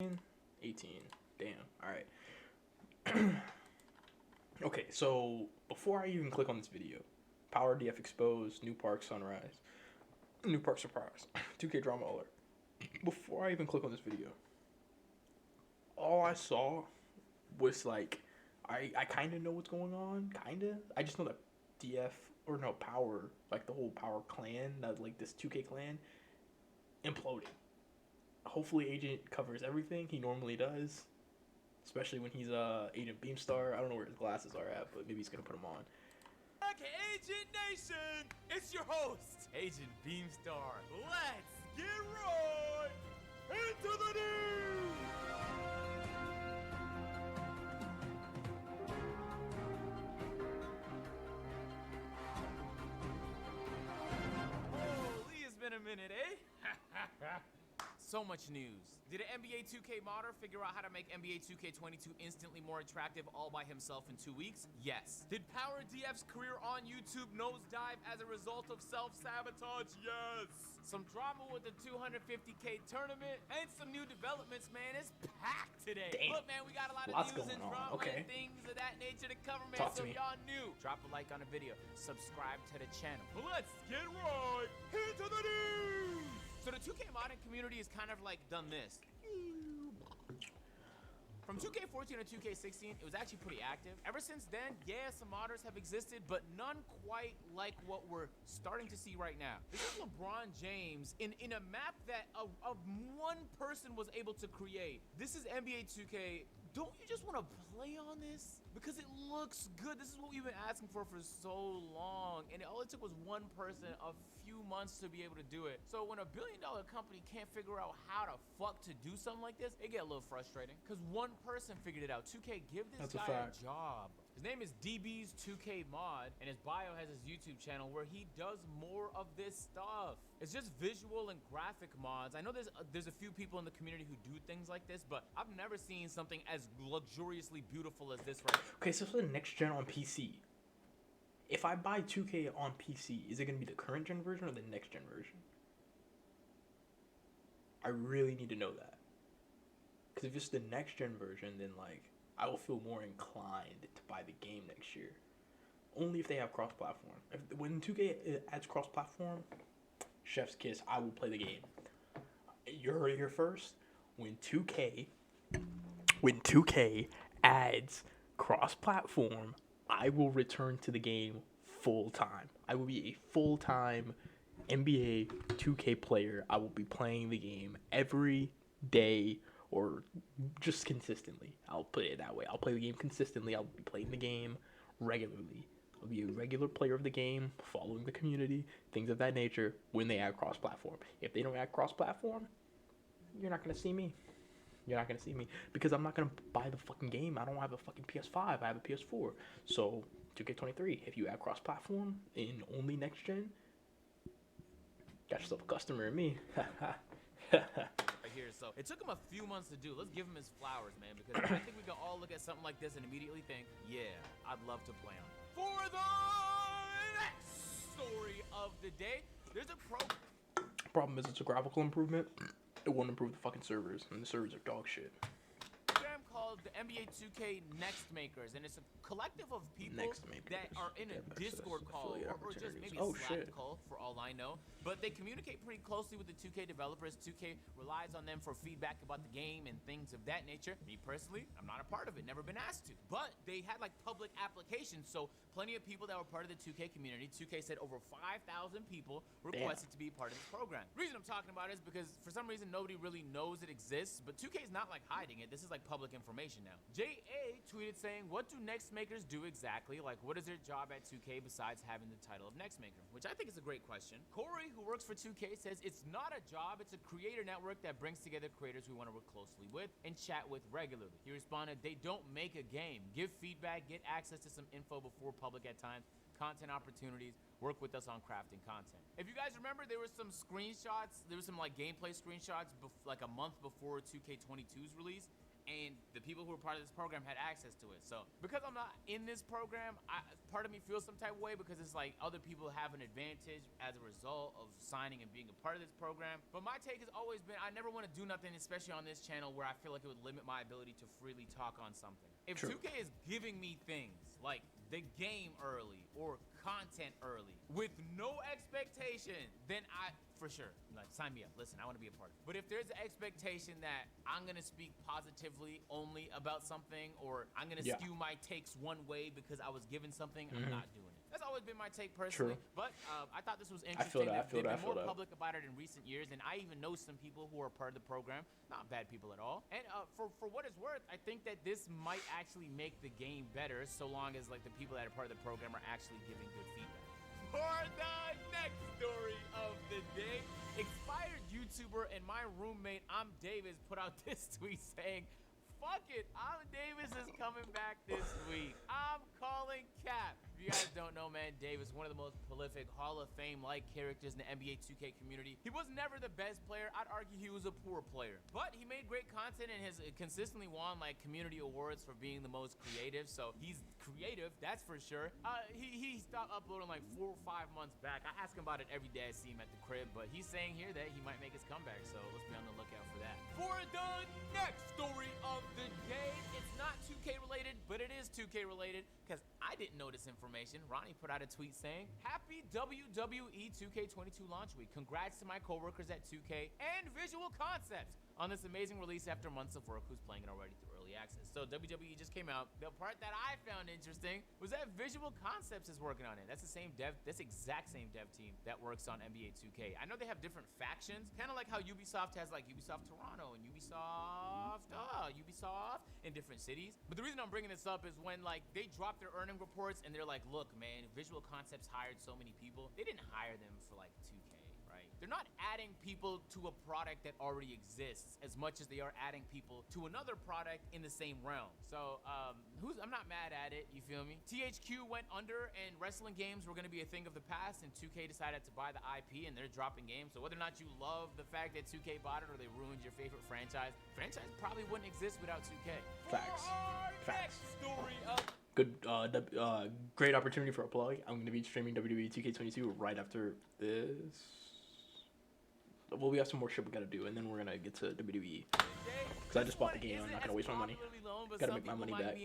18. Damn. All right. Okay, so before I even click on this video, Power DF exposed, new park sunrise, new park surprise, 2K drama alert. Before I even click on this video, all I saw was like, I kind of know what's going on, kind of. I just know that DF, or no, Power, like the whole Power clan, that like this 2K clan, imploded. Hopefully Agent covers everything, he normally does. Especially when he's Agent Beemstar. I don't know where his glasses are at, but maybe he's gonna put them on. Back Agent Nation! It's your host, Agent Beemstar. Let's get right into the news! Holy, it's been a minute, eh? So much news. Did an NBA 2K modder figure out how to make NBA 2K22 instantly more attractive all by himself in 2 weeks? Yes. Did Power DF's career on YouTube nosedive as a result of self-sabotage? Yes. Some drama with the 250K tournament and some new developments, man. It's packed today. Damn. Look, man, we got a lot of Lots news going and on. drama Okay. and things of that nature to cover, man. Talk to So me. if y'all new, drop a like on the video, subscribe to the channel. Let's get right into the news. So the 2K modding community has kind of like done this. From 2K14 to 2K16, it was actually pretty active. Ever since then, yeah, some modders have existed, but none quite like what we're starting to see right now. This is LeBron James in a map that one person was able to create. This is NBA 2K. Don't you just want to play on this? Because it looks good. This is what we've been asking for so long. And all it took was one person a few months to be able to do it. So when a billion-dollar company can't figure out how to fuck to do something like this, it get a little frustrating. Because one person figured it out. 2K, give this guy a job. His name is DB's 2K Mod, and his bio has his YouTube channel where he does more of this stuff. It's just visual and graphic mods. I know there's a few people in the community who do things like this, but I've never seen something as luxuriously beautiful as this right now. Okay, so for the next gen on PC, if I buy 2K on PC, is it gonna be the current gen version or the next gen version? I really need to know that. Because if it's the next gen version, then like I will feel more inclined to buy the game next year. Only if they have cross-platform. When 2K adds cross-platform, chef's kiss, I will play the game. You heard it here first. When 2K adds cross-platform, I will return to the game full time. I will be a full-time NBA 2K player. I will be playing the game every day or just consistently. I'll put it that way. I'll play the game consistently. I'll be playing the game regularly. I'll be a regular player of the game, following the community, things of that nature when they add cross-platform. If they don't add cross-platform, you're not going to see me. You're not going to see me because I'm not going to buy the fucking game. I don't have a fucking PS5. I have a PS4. So, 2K23, if you add cross-platform in only next gen, got yourself a customer in me. Right here. So it took him a few months to do. Let's give him his flowers, man, because I think we can all look at something like this and immediately think, yeah, I'd love to play on it. For the next story of the day, there's a Problem is, it's a graphical improvement. It won't improve the fucking servers, and the servers are dog shit. program called the NBA 2K Next Makers, and it's a collective of people that are in a Discord call or just maybe a Slack call for all I know. But they communicate pretty closely with the 2K developers. 2K relies on them for feedback about the game and things of that nature. Me personally, I'm not a part of it, never been asked to. But they had like public applications, so plenty of people that were part of the 2K community. 2K said over 5,000 people requested to be part of this program. The reason I'm talking about it is because for some reason nobody really knows it exists, but 2K is not like hiding it. This is like public information now. JA tweeted saying, what do Next Makers do exactly? Like, what is their job at 2K besides having the title of Next Maker? Which I think is a great question. Corey, who works for 2K, says it's not a job, it's a creator network that brings together creators we want to work closely with and chat with regularly. He responded, they don't make a game. Give feedback, get access to some info before public at times, content opportunities, work with us on crafting content. If you guys remember, there were some screenshots, there was some like gameplay screenshots like a month before 2K22's release, and the people who were part of this program had access to it. So because I'm not in this program, part of me feels some type of way because it's like other people have an advantage as a result of signing and being a part of this program. But my take has always been I never want to do nothing, especially on this channel, where I feel like it would limit my ability to freely talk on something. If 2K is giving me things like the game early or content early with no expectation, then for sure, like, sign me up. Listen, I want to be a part of it. But if there's an expectation that I'm going to speak positively only about something, or I'm going to skew my takes one way because I was given something, I'm not doing it. That's always been my take personally. But I thought this was interesting. They've been more public about it in recent years, and I even know some people who are part of the program. Not bad people at all. And for what it's worth, I think that this might actually make the game better, so long as like the people that are part of the program are actually giving good feedback. For the next story of the day, expired YouTuber and my roommate, I'm Davis, put out this tweet saying, "Fuck it, I'm Davis is coming back this week. I'm calling Cap." If you guys don't know, man, Davis, one of the most prolific Hall of Fame-like characters in the NBA 2K community. He was never the best player. I'd argue he was a poor player. But he made great content and has consistently won, like, community awards for being the most creative. So he's creative, that's for sure. He stopped uploading, like, 4 or 5 months back. I ask him about it every day I see him at the crib. But he's saying here that he might make his comeback. So let's be on the lookout for that. For the next story of the day, it's not 2K related, but it is 2K related because I didn't know this information. Ronnie put out a tweet saying, "Happy WWE 2K22 launch week. Congrats to my coworkers at 2K and Visual Concepts on this amazing release after months of work. Who's playing it already through early access?" So WWE just came out. The part that I found interesting was that Visual Concepts is working on it. That's the exact same dev team that works on NBA 2K. I know they have different factions, kind of like how Ubisoft has like Ubisoft Toronto and Ubisoft in different cities. But the reason I'm bringing this up is when like they drop their earning reports and they're like, "Look, man, Visual Concepts hired so many people. They didn't hire them for like 2K, right? They're not adding people to a product that already exists as much as they are adding people to another product in the same realm." So I'm not mad at it, you feel me? THQ went under and wrestling games were going to be a thing of the past, and 2K decided to buy the IP and they're dropping games. So whether or not you love the fact that 2K bought it or they ruined your favorite franchise probably wouldn't exist without 2K. Facts. Story of Good, great opportunity for a plug. I'm going to be streaming WWE 2K22 right after this. Well, we have some more shit we got to do, and then we're going to get to WWE. Because I just bought the game, I'm not going to waste my money. Got to make my money back.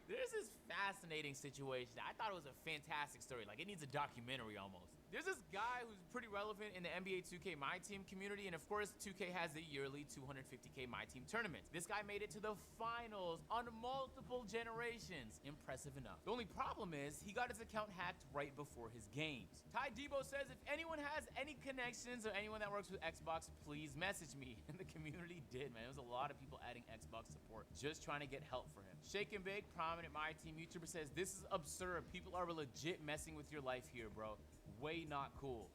There's this fascinating situation. I thought it was a fantastic story. Like, it needs a documentary almost. There's this guy who's pretty relevant in the NBA 2K My Team community, and of course, 2K has the yearly 250K My Team tournaments. This guy made it to the finals on multiple generations. Impressive enough. The only problem is, he got his account hacked right before his games. Ty Debo says, "If anyone has any connections or anyone that works with Xbox, please message me." And the community did, man. There was a lot of people adding Xbox support, just trying to get help for him. Shake and Bake, prominent My Team YouTuber, says, "This is absurd. People are legit messing with your life here, bro. Way not cool."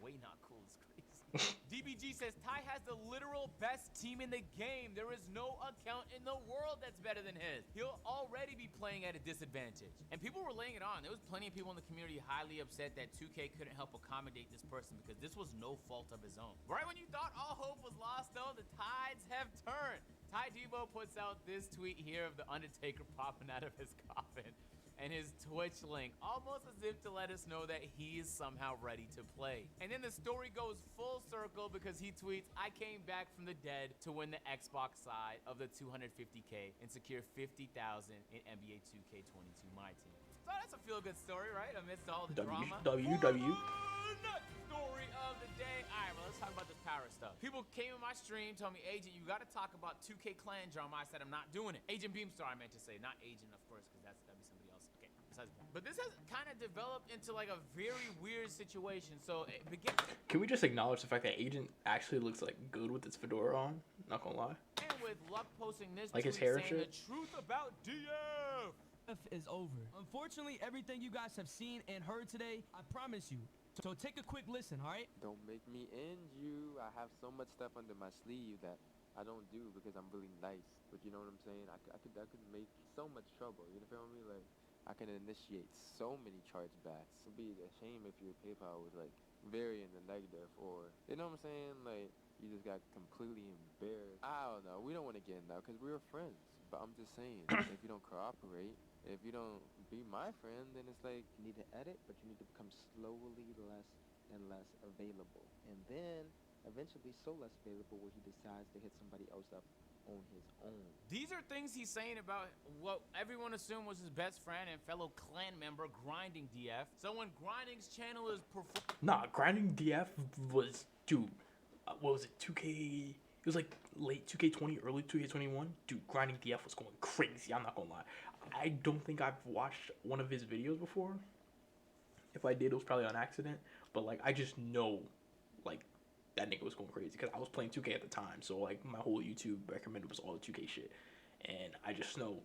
Way not cool is crazy. DBG says, "Ty has the literal best team in the game. There is no account in the world that's better than his. He'll already be playing at a disadvantage." And people were laying it on. There was plenty of people in the community highly upset that 2K couldn't help accommodate this person because this was no fault of his own. Right when you thought all hope was lost, though, the tides have turned. Ty Debo puts out this tweet here of the Undertaker popping out of his coffin and his Twitch link, almost as if to let us know that he is somehow ready to play. And then the story goes full circle because he tweets, "I came back from the dead to win the Xbox side of the 250K and secure 50,000 in NBA 2K22 My Team." So that's a feel-good story, right? Amidst all the drama. Next story of the day. All right, well, let's talk about this power stuff. People came in my stream, told me, "Agent, you got to talk about 2K clan drama." I said, "I'm not doing it." Agent Beemstar, I meant to say, not Agent, of course, because that'd be somebody else. Okay, besides that. But this has kind of developed into like a very weird situation. So it began. Can we just acknowledge the fact that Agent actually looks like good with his fedora on? Not gonna lie. And with Luck posting this like tweet his hair and saying shit. the truth about DF. Is over. Unfortunately, everything you guys have seen and heard today, I promise you. So take a quick listen, all right? Don't make me end you. I have so much stuff under my sleeve that I don't do because I'm really nice. But you know what I'm saying? I could make so much trouble. You feel me? Like, I can initiate so many chargebacks. It'd be a shame if your PayPal was like very in the negative, or you know what I'm saying? Like, you just got completely embarrassed. I don't know. We don't want to get in that because we were friends. But I'm just saying, if you don't cooperate, if you don't be my friend, then it's like you need to edit, but you need to become slowly less and less available. And then eventually so less available where he decides to hit somebody else up on his own. These are things he's saying about what everyone assumed was his best friend and fellow clan member, Grinding DF. So when Grinding's channel is Nah, Grinding DF was, dude, what was it, 2K? It was like late 2K20, early 2K21. Dude, Grinding DF was going crazy. I'm not gonna lie. I don't think I've watched one of his videos before. If I did, it was probably on accident. But like, I just know, like, that nigga was going crazy because I was playing 2K at the time. So like, my whole YouTube recommended was all the 2K shit, and I just know,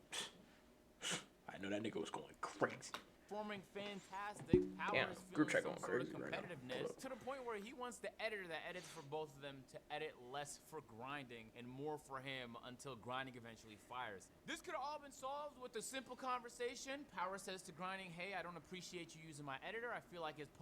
I know that nigga was going crazy. Performing fantastic. Power is group feeling chat some going sort of crazy right now. competitiveness to the point where he wants the editor that edits for both of them to edit less for Grinding and more for him until Grinding eventually fires him. This could have all been solved with a simple conversation. Power says to Grinding, hey, I don't appreciate you using my editor. I feel like it's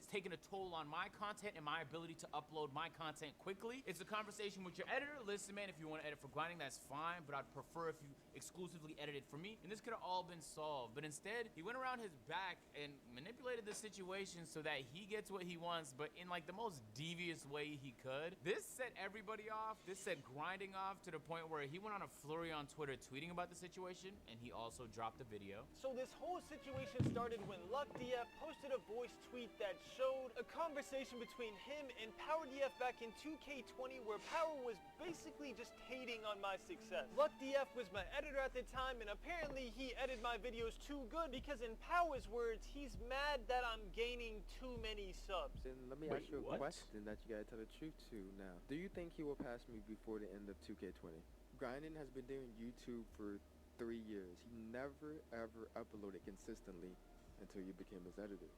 taking a toll on my content and my ability to upload my content quickly. It's a conversation with your editor. Listen, man, if you want to edit for Grinding, that's fine, but I'd prefer if you exclusively edited for me. And this could have all been solved, but instead, he went around his back and manipulated the situation so that he gets what he wants, but in like the most devious way he could. This set everybody off. This set Grinding off to the point where he went on a flurry on Twitter tweeting about the situation, and he also dropped a video. So this whole situation started when LuckDF posted a voice tweet that showed a conversation between him and PowerDF back in 2K20 where Power was basically just hating on my success. LuckDF was my editor at the time, and apparently he edited my videos too good because in Power's words, he's mad that I'm gaining too many subs. Then let me ask you a question that you gotta tell the truth to now. Do you think he will pass me before the end of 2K20? Grinding has been doing YouTube for 3 years. He never ever uploaded consistently until you became his editor.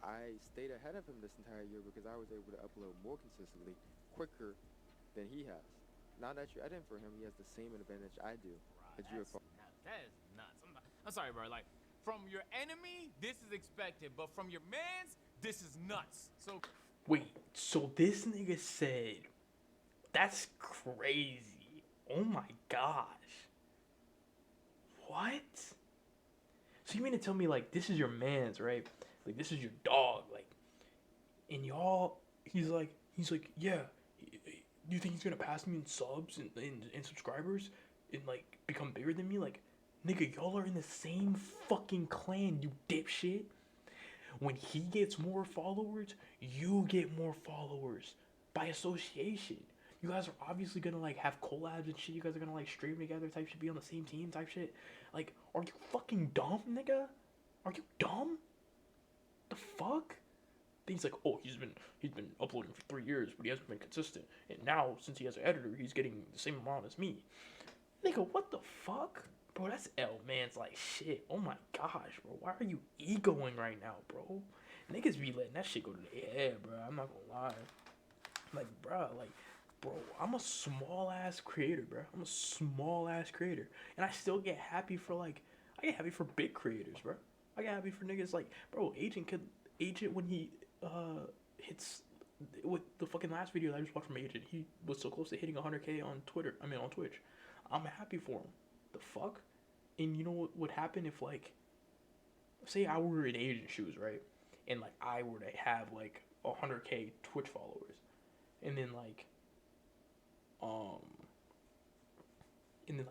I stayed ahead of him this entire year because I was able to upload more consistently, quicker than he has. Now that you're editing for him, he has the same advantage I do. That is nuts. I'm sorry, bro. Like, from your enemy, this is expected, but from your mans, this is nuts. So wait, so this nigga said, that's crazy. Oh my gosh. What? So you mean to tell me, like, this is your man's, right? Like, this is your dog, like, and y'all, he's like, yeah, you think he's gonna pass me in subs and subscribers and, like, become bigger than me? Like, nigga, y'all are in the same fucking clan, you dipshit. When he gets more followers, you get more followers by association. You guys are obviously gonna, like, have collabs and shit. You guys are gonna, like, stream together type shit, be on the same team type shit. Like, are you fucking dumb, nigga? Are you dumb? The fuck? Then he's like, oh, he's been uploading for 3 years, but he hasn't been consistent. And now, since he has an editor, he's getting the same amount as me. Nigga, what the fuck? Bro, that's L-man's like shit. Oh my gosh, bro. Why are you egoing right now, bro? Niggas be letting that shit go to the head, bro. I'm not gonna lie. Like, bro, I'm a small-ass creator, bro. I'm a small-ass creator. And I still get happy for, I get happy for big creators, bro. I get happy for niggas like, bro, Agent when he, hits, with the fucking last video that I just watched from Agent, he was so close to hitting 100K on Twitch. I'm happy for him. The fuck? And you know what would happen if, like, say I were in Agent shoes, right? And, like, I were to have, 100K Twitch followers. And then,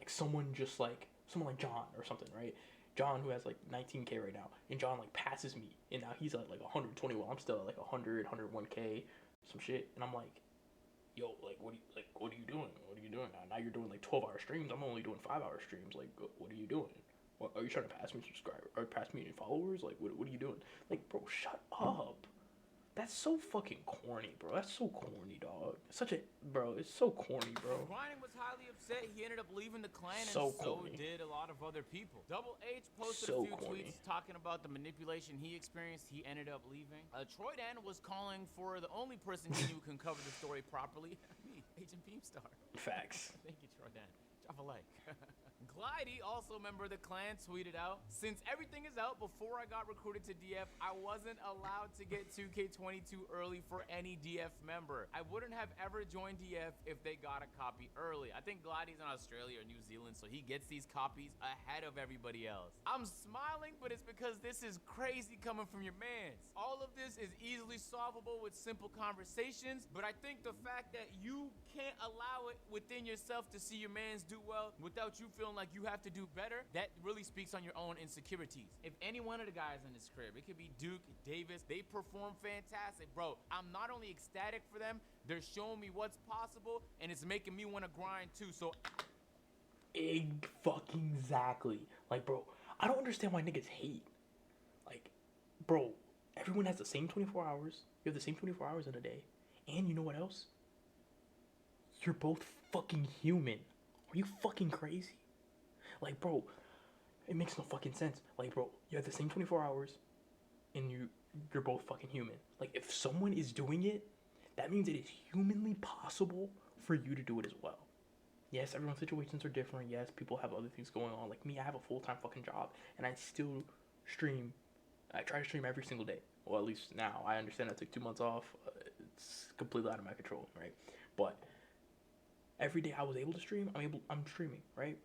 someone like John or something, right? John, who has, 19K right now, and John, passes me, and now he's at, 120, while I'm still at, 100, 101K, some shit, and I'm like, yo, what are you doing? What are you doing now? Now you're doing, 12-hour streams, I'm only doing 5-hour streams, what are you doing? What, are you trying to pass me subscribers, or pass me any followers? What are you doing? Bro, shut up. That's so fucking corny, bro. That's so corny, dog. It's so corny, bro. Grinding was highly upset. He ended up leaving the clan, So and so corny. did a lot of other people. Double H posted So a few corny. tweets talking about the manipulation he experienced. He ended up leaving. Troy Dan was calling for the only person he knew can cover the story properly. Me, Agent Beemstar. Facts. Thank you, Troy Dan. drop a like. Glidey, also a member of the clan, tweeted out, since everything is out, before I got recruited to DF, I wasn't allowed to get 2K22 early for any DF member. I wouldn't have ever joined DF if they got a copy early. I think Glidey's in Australia or New Zealand, so he gets these copies ahead of everybody else. I'm smiling, but it's because this is crazy coming from your mans. All of this is easily solvable with simple conversations, but I think the fact that you can't allow it within yourself to see your mans do well without you feeling like you have to do better, that really speaks on your own insecurities. If any one of the guys in this crib, it could be Duke, Davis, they perform fantastic, bro. I'm not only ecstatic for them, they're showing me what's possible, and it's making me want to grind too. So fucking exactly. Like, bro, I don't understand why niggas hate. Like, bro, everyone has the same 24 hours. You have the same 24 hours in a day. And you know what else? You're both fucking human. Are you fucking crazy? Like, bro, it makes no fucking sense. Like, bro, you have the same 24 hours, and you're both fucking human. Like, if someone is doing it, that means it is humanly possible for you to do it as well. Yes, everyone's situations are different. Yes, people have other things going on. Like me, I have a full-time fucking job, and I still stream. I try to stream every single day. Well, at least now. I understand I took 2 months off. It's completely out of my control, right? But every day I was able to stream, I'm streaming, right?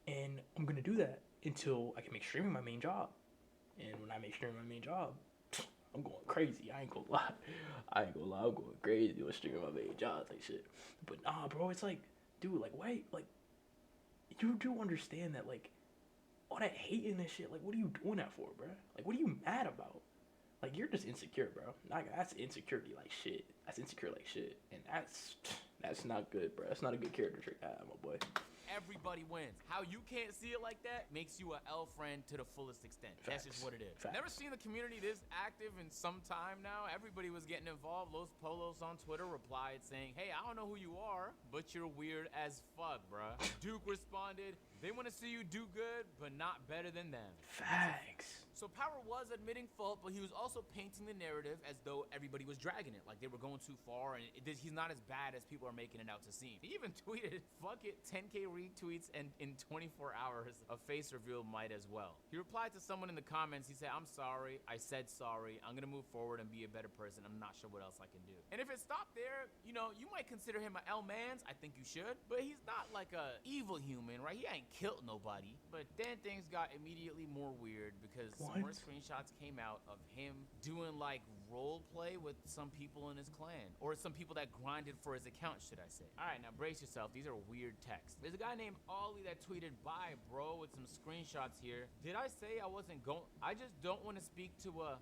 And I'm gonna do that until I can make streaming my main job. And when I make streaming my main job, I'm going crazy. I ain't gonna lie. I'm going crazy with streaming my main job, like shit. But nah, bro, it's like, dude, like, wait, like, you do understand that, like, all that hating and shit, like, what are you doing that for, bro? Like, what are you mad about? Like, you're just insecure, bro. That's insecurity like shit. That's insecure like shit. And that's not good, bro. That's not a good character trait to have, my boy. Everybody wins. How you can't see it like that makes you an L friend to the fullest extent. Facts. That's just what it is. Facts. Never seen the community this active in some time now. Everybody was getting involved. Los Polos on Twitter replied saying, hey, I don't know who you are, but you're weird as fuck, bruh. Duke responded, they want to see you do good, but not better than them. Facts. So Power was admitting fault, but he was also painting the narrative as though everybody was dragging it, like they were going too far, and he's not as bad as people are making it out to seem. He even tweeted, fuck it, 10K retweets, and in 24 hours, a face reveal might as well. He replied to someone in the comments, he said, I'm sorry, I said sorry, I'm gonna move forward and be a better person, I'm not sure what else I can do. And if it stopped there, you know, you might consider him a L-mans, I think you should, but he's not like a evil human, right? He ain't killed nobody. But then things got immediately more weird because more screenshots came out of him doing like role play with some people in his clan, or some people that grinded for his account, should I say. All right, now brace yourself. These are weird texts. There's a guy named Ollie that tweeted, bye, bro, with some screenshots here. Did I say I wasn't going? I just don't want to speak to a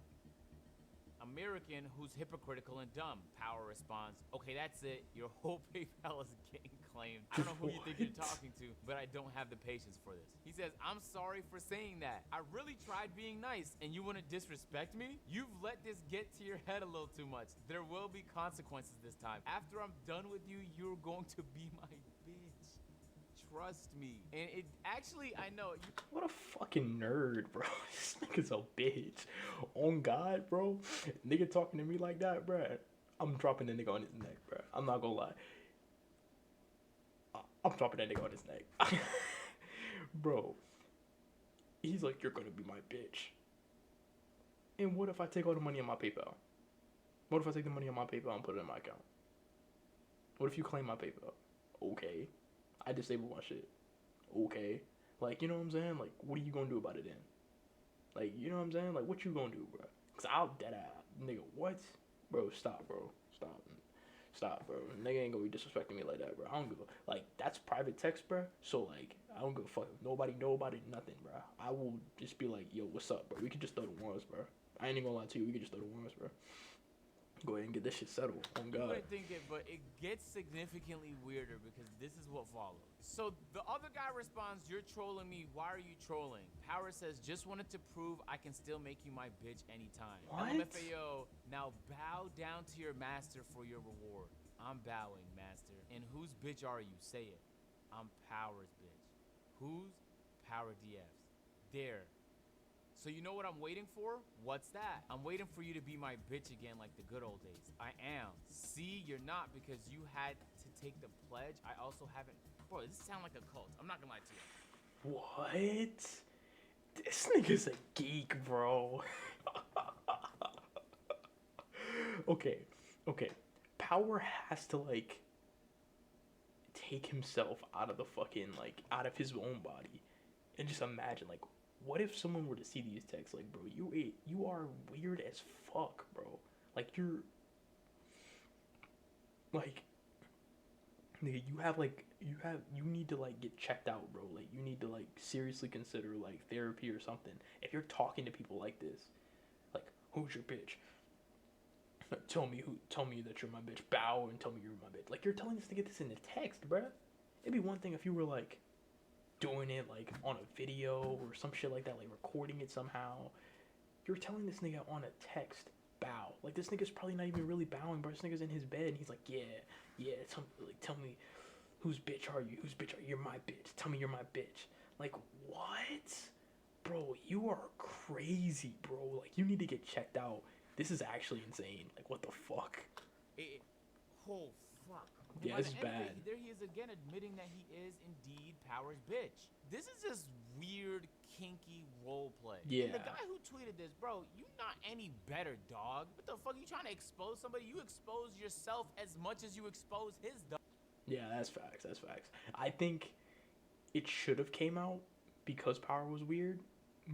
American who's hypocritical and dumb. Power responds, okay, that's it. Your whole PayPal is getting claimed. I don't know who you think you're talking to, but I don't have the patience for this. He says, I'm sorry for saying that. I really tried being nice, and you want to disrespect me? You've let this get to your head a little too much. There will be consequences this time. After I'm done with you, you're going to be my bitch. Trust me. And it actually, I know. What a fucking nerd, bro. This nigga's a bitch. On God, bro. Nigga talking to me like that, bro. I'm dropping the nigga on his neck, bro. I'm not gonna lie. I'm dropping that nigga on his neck. Bro. He's like, you're gonna be my bitch. And what if I take all the money on my PayPal? What if I take the money on my PayPal and put it in my account? What if you claim my PayPal? Okay. I disable my shit. Okay. Like, you know what I'm saying? Like, what are you gonna do about it then? Like, you know what I'm saying? Like, what you gonna do, bro? Cause I'll deadass. Nigga, what? Bro, stop, bro. Stop, bro. Nigga ain't gonna be disrespecting me like that, bro. I don't give a... Like, that's private text, bro. So, like, I don't give a fuck. Nobody know about it, nothing, bro. I will just be like, yo, what's up, bro? We can just throw the ones, bro. I ain't even gonna lie to you. We can just throw the ones, bro. Go ahead and get this shit settled. Oh, God. You might think it, but it gets significantly weirder because this is what follows. So the other guy responds, you're trolling me. Why are you trolling? Power says, just wanted to prove I can still make you my bitch anytime. What? LMFAO, now bow down to your master for your reward. I'm bowing, master. And whose bitch are you? Say it. I'm Power's bitch. Whose? Power DFs. There. So you know what I'm waiting for? What's that? I'm waiting for you to be my bitch again like the good old days. I am. See, you're not because you had to take the pledge. I also haven't Bro, this sound like a cult. I'm not gonna lie to you. What? This nigga's a geek, bro. Okay. Power has to, like, take himself out of the fucking, like, out of his own body. And just imagine, like, what if someone were to see these texts? Like, bro, you are weird as fuck, bro. Like, you're, like, nigga, you need to, like, get checked out, bro. Like, you need to, like, seriously consider, like, therapy or something. If you're talking to people like this, like, who's your bitch? Tell me that you're my bitch. Bow and tell me you're my bitch. Like, you're telling this to get this in the text, bruh. It'd be one thing if you were, like, doing it, like, on a video or some shit like that, like, recording it somehow. You're telling this nigga on a text, bow. Like, this nigga's probably not even really bowing, bro. This nigga's in his bed and he's like, yeah, tell me, whose bitch are you? Whose bitch are you? You're my bitch. Tell me you're my bitch. Like, what? Bro, you are crazy, bro. Like, you need to get checked out. This is actually insane. Like, what the fuck? Oh, fuck. Yeah, this is bad. There he is again admitting that he is indeed Power's bitch. This is just weird, kinky roleplay. Yeah. And the guy who tweeted this, bro, you not any better, dog. What the fuck? You trying to expose somebody? You expose yourself as much as you expose his dog. Yeah, that's facts. I think it should have came out because Power was weird,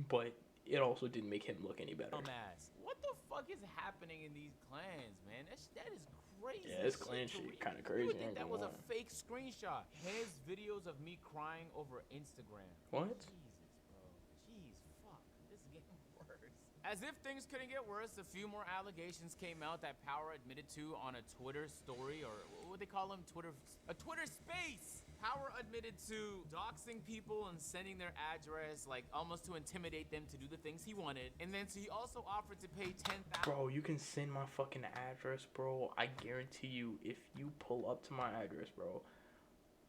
but it also didn't make him look any better. Dumbass. What the fuck is happening in these clans, man? That is crazy. Yeah, this clan shit kind of crazy. You would think that was a fake screenshot. His videos of me crying over Instagram. What? Jesus, bro. Jeez, fuck. This is getting worse. As if things couldn't get worse, a few more allegations came out that Power admitted to on a Twitter story, or what they call them, a Twitter space. Power admitted to doxing people and sending their address, like almost to intimidate them to do the things he wanted. And then so he also offered to pay $10,000. Bro, you can send my fucking address, bro. I guarantee you, if you pull up to my address, bro,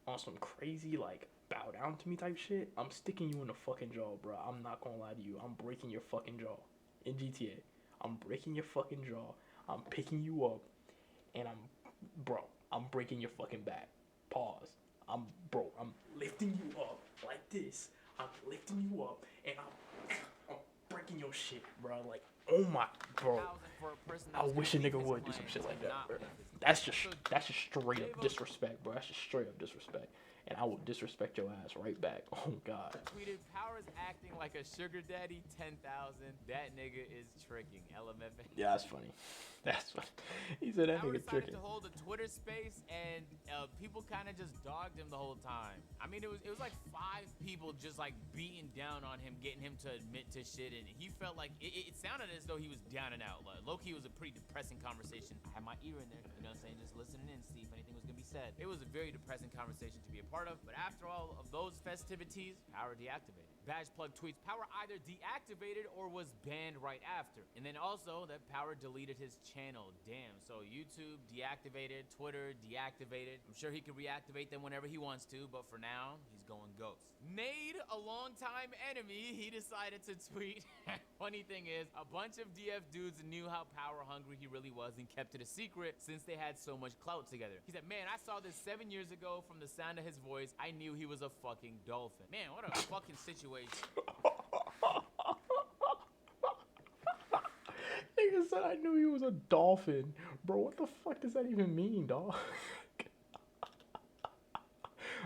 on some crazy, like, bow down to me type shit, I'm sticking you in the fucking jaw, bro. I'm not gonna lie to you. I'm breaking your fucking jaw. In GTA. I'm breaking your fucking jaw. I'm picking you up. And I'm breaking your fucking back. Pause. I'm lifting you up like this. I'm lifting you up, and I'm breaking your shit, bro. Like, oh my, bro. I wish a nigga would do some shit like that, bro. That's just straight up disrespect, bro. That's just straight up disrespect. And I will disrespect your ass right back. Oh, God. Tweeted, Power is acting like a sugar daddy, 10,000. That nigga is tricking. LMFA. Yeah, that's funny. That's funny. He said that nigga tricking. To hold a Twitter space, and people kind of just dogged him the whole time. I mean, it was like 5 people just like beating down on him, getting him to admit to shit, and he felt like it sounded as though he was down and out. Like, low-key was a pretty depressing conversation. I had my ear in there, you know what I'm saying, just listening in, see if anything was gonna be said. It was a very depressing conversation to be a part of, but after all of those festivities, Power deactivated. Badge Plug tweets, Power either deactivated or was banned right after. And then also that Power deleted his channel. Damn, so YouTube deactivated, Twitter deactivated. I'm sure he can reactivate them whenever he wants to, but for now, he's going ghost. Nade, a longtime enemy, he decided to tweet. Funny thing is, a bunch of DF dudes knew how power hungry he really was and kept it a secret since they had so much clout together. He said, man, I saw this 7 years ago. From the sound of his voice, I knew he was a fucking dolphin. Man, what a fucking situation. Nigga said I knew he was a dolphin. Bro, what the fuck does that even mean, dog?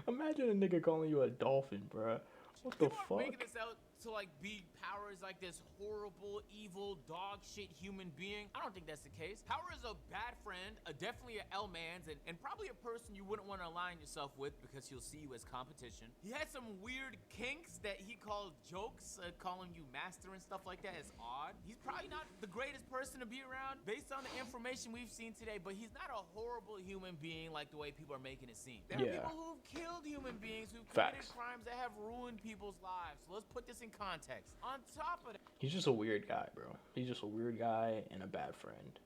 Imagine a nigga calling you a dolphin, bro. What the fuck? Making this out to like be Power is like this horrible, evil, dog shit human being. I don't think that's the case. Power is a bad friend, definitely a L-mans, and probably a person you wouldn't want to align yourself with because he'll see you as competition. He had some weird kinks that he called jokes, calling you master and stuff like that is odd. He's probably not the greatest person to be around based on the information we've seen today, but he's not a horrible human being like the way people are making it seem. There are people who've killed human beings, who've committed crimes that have ruined people's lives. So let's put this in context. On top of that, he's just a weird guy, bro. He's just a weird guy and a bad friend.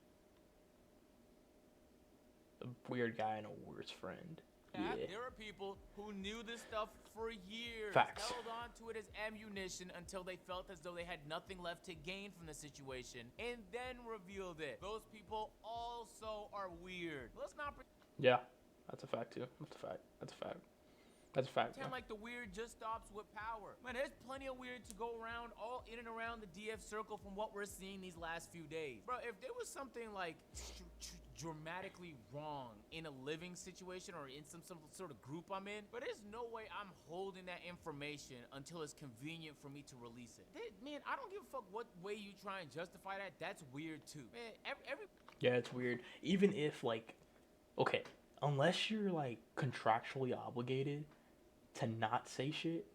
A weird guy and a worse friend. Yeah. There are people who knew this stuff for years. Facts. Held on to it as ammunition until they felt as though they had nothing left to gain from the situation, and then revealed it. Those people also are weird. Let's not. Yeah, that's a fact too. That's a fact. That's a fact. Pretend like the weird just stops with power. Man, there's plenty of weird to go around, all in and around the DF circle from what we're seeing these last few days. Bro, if there was something like dramatically wrong in a living situation or in some sort of group I'm in, but there's no way I'm holding that information until it's convenient for me to release it. Man, I don't give a fuck what way you try and justify that. That's weird too. Man, yeah, it's weird. Even if like, okay, unless you're like contractually obligated to not say shit,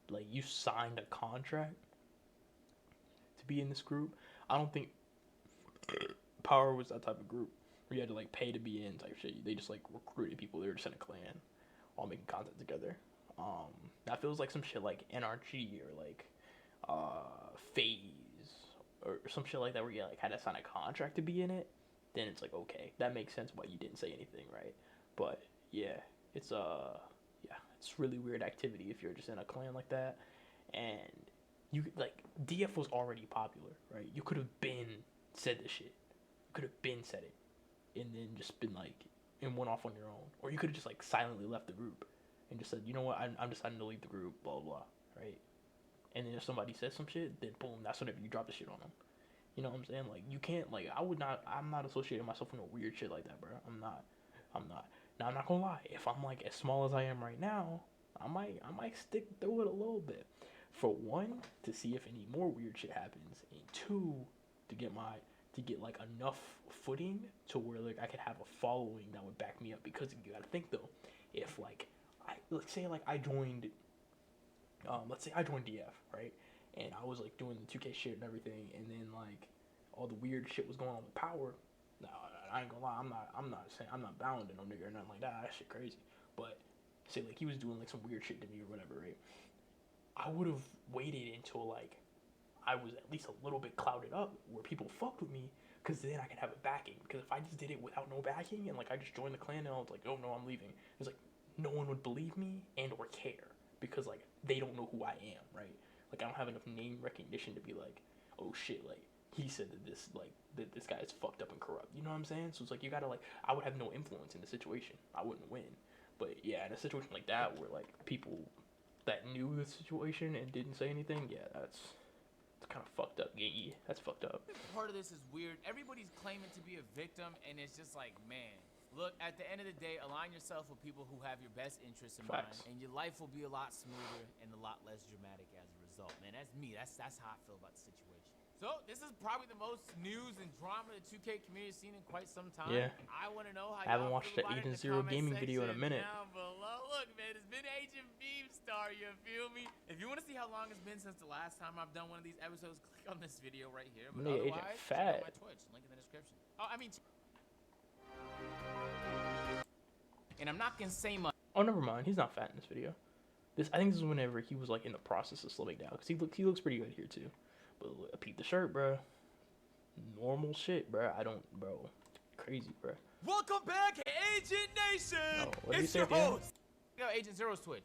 like you signed a contract to be in this group, I don't think Power was that type of group where you had to like pay to be in type shit. They just like recruited people. They were just in a clan, all making content together. That feels like some shit like NRG or like FaZe or some shit like that where you like had to sign a contract to be in it. Then it's like, okay, that makes sense why you didn't say anything, right? But yeah, it's it's really weird activity if you're just in a clan like that. And you like DF was already popular, right? You could have been said this shit. You could have been said it and then just been like and went off on your own. Or you could have just like silently left the group and just said, you know what, I'm deciding to leave the group, blah blah, right? And then if somebody says some shit, then boom, that's whenever you drop the shit on them. You know what I'm saying? Like you can't like I'm not associating myself with no weird shit like that, bro. I'm not. Now I'm not gonna lie. If I'm like as small as I am right now, I might stick through it a little bit. For one, to see if any more weird shit happens, and two, to get like enough footing to where like I could have a following that would back me up. Because you gotta think though, if like let's say I joined DF, right? And I was like doing the 2K shit and everything, and then like all the weird shit was going on with Power. No, I ain't gonna lie, I'm not bound to no nigga or nothing like that. That shit crazy. But say like he was doing like some weird shit to me or whatever, right? I would have waited until like I was at least a little bit clouded up where people fucked with me, because then I could have a backing. Because if I just did it without no backing and like I just joined the clan and I was like, oh no, I'm leaving, it's like no one would believe me and or care, because like they don't know who I am, right? Like I don't have enough name recognition to be like, oh shit, like he said that this guy is fucked up and corrupt. You know what I'm saying? So it's like you gotta like, I would have no influence in the situation. I wouldn't win. But yeah, in a situation like that where like people that knew the situation and didn't say anything, yeah, it's kind of fucked up. Yeah, that's fucked up. Part of this is weird. Everybody's claiming to be a victim, and it's just like, man, look, at the end of the day, align yourself with people who have your best interests in mind, and your life will be a lot smoother and a lot less dramatic as a result. Man, that's me. That's how I feel about the situation. So, this is probably the most news and drama the 2K community has seen in quite some time. Yeah. I want to know how I haven't y'all watched feel the about it in Agent the Zero comment gaming video in a minute. down below. Look, man, it's been Agent Beemstar, you feel me? If you want to see how long it's been since the last time I've done one of these episodes, click on this video right here. But otherwise, check out my Twitch, link in the description. And I'm not gonna say much. Oh, never mind. He's not fat in this video. I think this is whenever he was like in the process of slimming down, because he looks pretty good here too. But peep the shirt, bro. Normal shit, bro. Crazy, bro. Welcome back, Agent Nation. Oh, what did you say your at the end? host. Yo, Agent Zero's Twitch.